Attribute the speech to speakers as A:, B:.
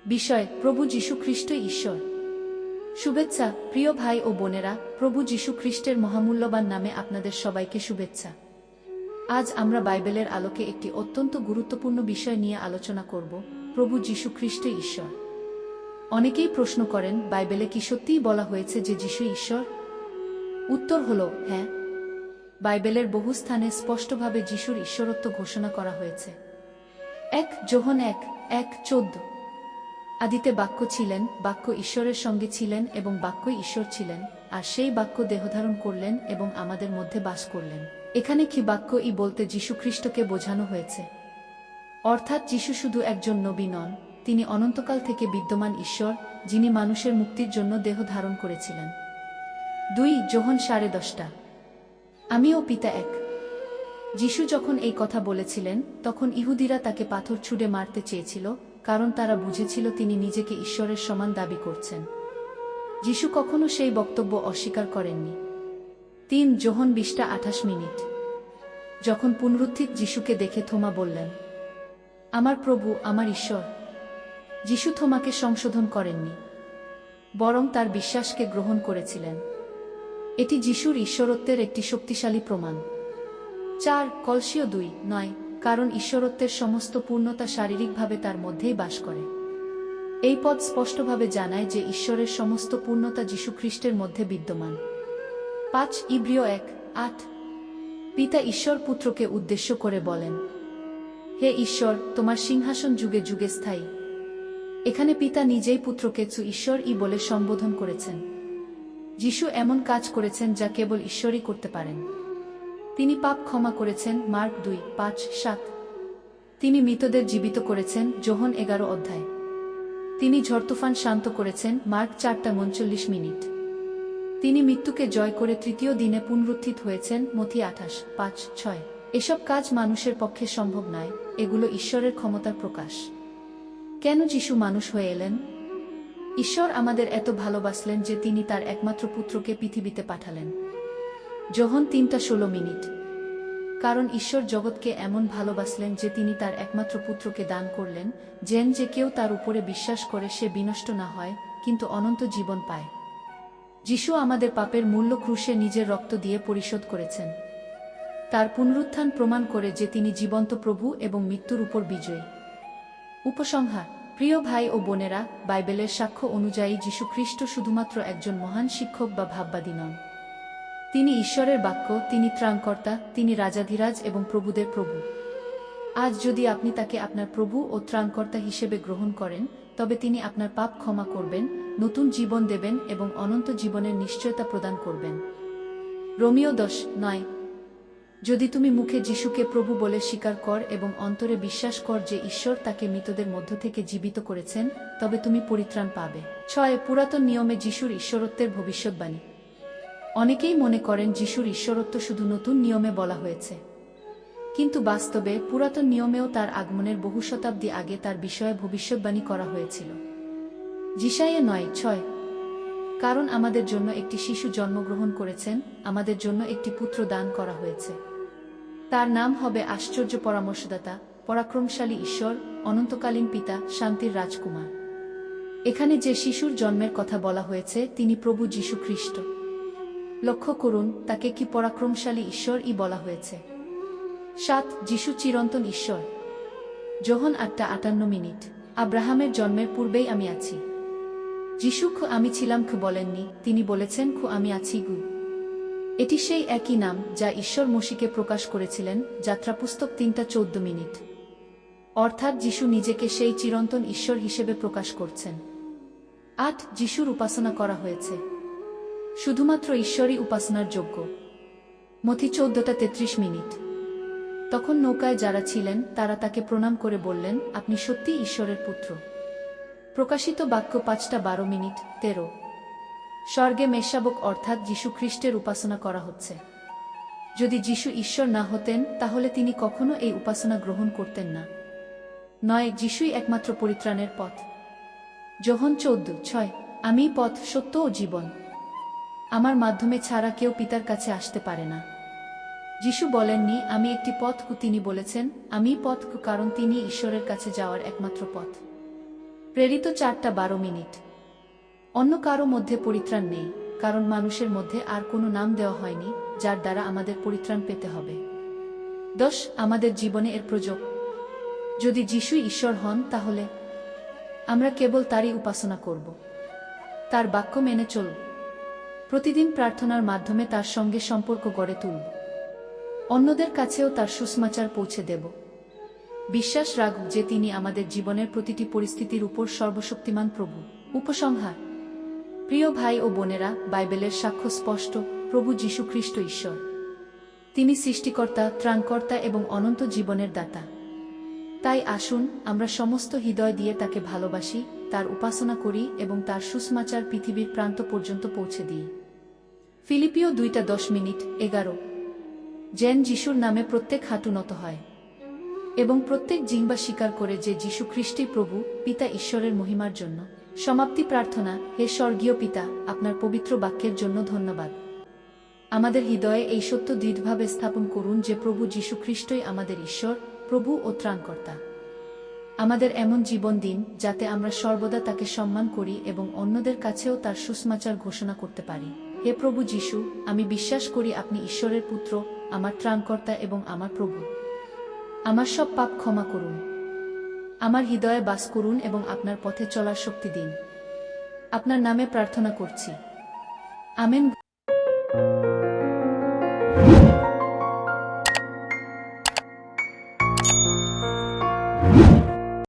A: বিষয় প্রভু যীশু খ্রিস্টই ঈশ্বর। শুভেচ্ছা প্রিয় ভাই ও বোনেরা, প্রভু যীশু খ্রিস্টের মহামূল্যবান নামে আপনাদের সবাইকে শুভেচ্ছা। আজ আমরা বাইবেলের আলোকে একটি অত্যন্ত গুরুত্বপূর্ণ বিষয় নিয়ে আলোচনা করব, প্রভু যীশু খ্রিস্টই ঈশ্বর। অনেকেই প্রশ্ন করেন, বাইবেলে কি সত্যিই বলা হয়েছে যে যীশু ঈশ্বর? উত্তর হলো হ্যাঁ। বাইবেলের বহু স্থানে স্পষ্টভাবে যীশুর ঈশ্বরত্ব ঘোষণা করা হয়েছে। 1 যোহন 1:14। আদিতে বাক্য ছিলেন, বাক্য ঈশ্বরের সঙ্গে ছিলেন এবং বাক্যই ঈশ্বর ছিলেন, আর সেই বাক্য দেহধারণ করলেন এবং আমাদের মধ্যে বাস করলেন। এখানে কি বাক্য বলতে যীশু খ্রিস্টকে বোঝানো হয়েছে। অর্থাৎ যীশু শুধু একজন নবী নন, তিনি অনন্তকাল থেকে বিদ্যমান ঈশ্বর, যিনি মানুষের মুক্তির জন্য দেহ ধারণ করেছিলেন। 2 যোহন 10:30। আমি ও পিতা এক। যীশু যখন এই কথা বলেছিলেন, তখন ইহুদিরা তাকে পাথর ছুঁড়ে মারতে চেয়েছিল, কারণ তারা বুঝেছিল তিনি নিজেকে ঈশ্বরের সমান দাবি করছেন। যীশু কখনো সেই বক্তব্য অস্বীকার করেননি। 3 যোহন 20:28। যখন পুনরুত্থিত যীশুকে দেখে থোমা বললেন, আমার প্রভু, আমার ঈশ্বর। যীশু থোমাকে সংশোধন করেননি, বরং তার বিশ্বাসকে গ্রহণ করেছিলেন। এটি যীশুর ঈশ্বরত্বের একটি শক্তিশালী প্রমাণ। 4 কলসীয় 2:9। কারণ ঈশ্বরত্বের সমস্ত পূর্ণতা শারীরিকভাবে তার মধ্যেই বাস করে। এই পদ স্পষ্টভাবে জানায় যে ঈশ্বরের সমস্ত পূর্ণতা যীশু খ্রিস্টের মধ্যে বিদ্যমান। 5 ইব্রিয় 1:8। পিতা ঈশ্বর পুত্রকে উদ্দেশ্য করে বলেন, হে ঈশ্বর, তোমার সিংহাসন যুগে যুগে স্থায়ী। এখানে পিতা নিজেই পুত্রকে ঈশ্বর বলে সম্বোধন করেছেন। যীশু এমন কাজ করেছেন যা কেবল ঈশ্বরই করতে পারেন। তিনি পাপ ক্ষমা করেছেন, মার্ক 2:5-7। তিনি মৃতদের জীবিত করেছেন, যোহন 11 তিনি ঝড় তুফান শান্ত করেছেন, মার্ক 4:39। তিনি মৃত্যুকে জয় করে তৃতীয় দিনে পুনরুত্থিত হয়েছেন, মথি 28:5-6। এসব কাজ মানুষের পক্ষে সম্ভব নয়, এগুলো ঈশ্বরের ক্ষমতার প্রকাশ। কেন যীশু মানুষ হয়ে এলেন? ঈশ্বর আমাদের এত ভালোবাসলেন যে তিনি তার একমাত্র পুত্রকে পৃথিবীতে পাঠালেন। যোহন 3:16। কারণ ঈশ্বর জগৎকে এমন ভালোবাসলেন যে তিনি তার একমাত্র পুত্রকে দান করলেন, যেন যে কেউ তার উপরে বিশ্বাস করে সে বিনষ্ট না হয়, কিন্তু অনন্ত জীবন পায়। যীশু আমাদের পাপের মূল্য ক্রুশে নিজের রক্ত দিয়ে পরিশোধ করেছেন। তার পুনরুত্থান প্রমাণ করে যে তিনি জীবন্ত প্রভু এবং মৃত্যুর উপর বিজয়ী। উপসংহার প্রিয় ভাই ও বোনেরা, বাইবেলের সাক্ষ্য অনুযায়ী যীশু খ্রিস্ট শুধুমাত্র একজন মহান শিক্ষক বা ভাববাদী নন। তিনি ঈশ্বরের বাক্য, তিনি ত্রাণকর্তা, তিনি রাজাধিরাজ এবং প্রভুদের প্রভু। আজ যদি আপনি তাকে আপনার প্রভু ও ত্রাণকর্তা হিসেবে গ্রহণ করেন, তবে তিনি আপনার পাপ ক্ষমা করবেন, নতুন জীবন দেবেন এবং অনন্ত জীবনের নিশ্চয়তা প্রদান করবেন। রোমীয় 10:9। যদি তুমি মুখে যীশুকে প্রভু বলে স্বীকার কর এবং অন্তরে বিশ্বাস কর যে ঈশ্বর তাকে মৃতদের মধ্য থেকে জীবিত করেছেন, তবে তুমি পরিত্রাণ পাবে। 6 পুরাতন নিয়মে যীশুর ঈশ্বরত্বের ভবিষ্যদ্বাণী। অনেকেই মনে করেন যীশুর ঈশ্বরত্ব শুধু নতুন নিয়মে বলা হয়েছে, কিন্তু বাস্তবে পুরাতন নিয়মেও তার আগমনের বহু শতাব্দী আগে তার বিষয়ে ভবিষ্যদ্বাণী করা হয়েছিল। যিশাইয়া 9:6। কারণ আমাদের জন্য একটি শিশু জন্মগ্রহণ করেছেন, আমাদের জন্য একটি পুত্র দান করা হয়েছে। তার নাম হবে আশ্চর্য পরামর্শদাতা, পরাক্রমশালী ঈশ্বর, অনন্তকালীন পিতা, শান্তির রাজকুমার। এখানে যে শিশুর জন্মের কথা বলা হয়েছে তিনি প্রভু যীশু খ্রিস্ট। লক্ষ্য করুন, তাকে কি পরাক্রমশালী ঈশ্বর বলা হয়েছে। 7 যিশু চিরন্তন ঈশ্বর। যোহন 8:58। আব্রাহামের জন্মের পূর্বেই আমি আছি। যিশু আমি ছিলাম বলেননি, তিনি বলেছেন আমি আছি গু। এটি সেই একই নাম যা ঈশ্বর মসিকে প্রকাশ করেছিলেন, যাত্রাপুস্তক 3:14। অর্থাৎ যিশু নিজেকে সেই চিরন্তন ঈশ্বর হিসেবে প্রকাশ করছেন। 8 যিশুর উপাসনা করা হয়েছে। শুধুমাত্র ঈশ্বরই উপাসনার যোগ্য। মথি 14:33। তখন নৌকায় যারা ছিলেন তারা তাকে প্রণাম করে বললেন, আপনি সত্যিই ঈশ্বরের পুত্র। প্রকাশিত বাক্য 5:12-13। স্বর্গে মেষশাবক অর্থাৎ যীশু খ্রিস্টের উপাসনা করা হচ্ছে। যদি যীশু ঈশ্বর না হতেন তাহলে তিনি কখনো এই উপাসনা গ্রহণ করতেন না। 9 যীশুই একমাত্র পরিত্রাণের পথ। যোহন 14:6। আমিই পথ, সত্য ও জীবন। আমার মাধ্যমে ছাড়া কেউ পিতার কাছে আসতে পারে না। যিশু বলেননি আমি একটি পথ, তিনি বলেছেন আমিই পথ, কারণ তিনি ঈশ্বরের কাছে যাওয়ার একমাত্র পথ। প্রেরিত 4:12। অন্য কারো মধ্যে পরিত্রাণ নেই, কারণ মানুষের মধ্যে আর কোনো নাম দেওয়া হয়নি যার দ্বারা আমাদের পরিত্রাণ পেতে হবে। 10 আমাদের জীবনে এর প্রয়োগ। যদি যিশুই ঈশ্বর হন, তাহলে আমরা কেবল তারই উপাসনা করব, তার বাক্য মেনে চলব, প্রতিদিন প্রার্থনার মাধ্যমে তার সঙ্গে সম্পর্ক গড়ে তুলব, অন্যদের কাছেও তার সুসমাচার পৌঁছে দেব। বিশ্বাস রাখব যে তিনি আমাদের জীবনের প্রতিটি পরিস্থিতির উপর সর্বশক্তিমান প্রভু। উপসংহার। প্রিয় ভাই ও বোনেরা, বাইবেলের সাক্ষ্য স্পষ্ট, প্রভু যীশু খ্রিস্ট ঈশ্বর। তিনি সৃষ্টিকর্তা, ত্রাণকর্তা এবং অনন্ত জীবনের দাতা। তাই আসুন আমরা সমস্ত হৃদয় দিয়ে তাকে ভালোবাসি, তার উপাসনা করি এবং তার সুসমাচার পৃথিবীর প্রান্ত পর্যন্ত পৌঁছে দিই। ফিলিপিও 2:10-11। যেন যিশুর নামে প্রত্যেক হাঁটু নত হয় এবং প্রত্যেক জিহ্বা স্বীকার করে যে যীশু খ্রিস্টই প্রভু, পিতা ঈশ্বরের মহিমার জন্য। সমাপ্তি প্রার্থনা। হে স্বর্গীয় পিতা, আপনার পবিত্র বাক্যের জন্য ধন্যবাদ। আমাদের হৃদয়ে এই সত্য দৃঢ়ভাবে স্থাপন করুন যে প্রভু যীশু খ্রিস্টই আমাদের ঈশ্বর, প্রভু ও ত্রাণকর্তা। আমাদের এমন জীবন দিন যাতে আমরা সর্বদা তাকে সম্মান করি এবং অন্যদের কাছেও তার সুসমাচার ঘোষণা করতে পারি। হে প্রভু যীশু, আমি বিশ্বাস করি আপনি ঈশ্বরের পুত্র, আমার ত্রাণকর্তা এবং আমার প্রভু। আমার সব পাপ ক্ষমা করুন, আমার হৃদয়ে বাস করুন এবং আপনার পথে চলার শক্তি দিন। আপনার নামে প্রার্থনা করছি, আমেন।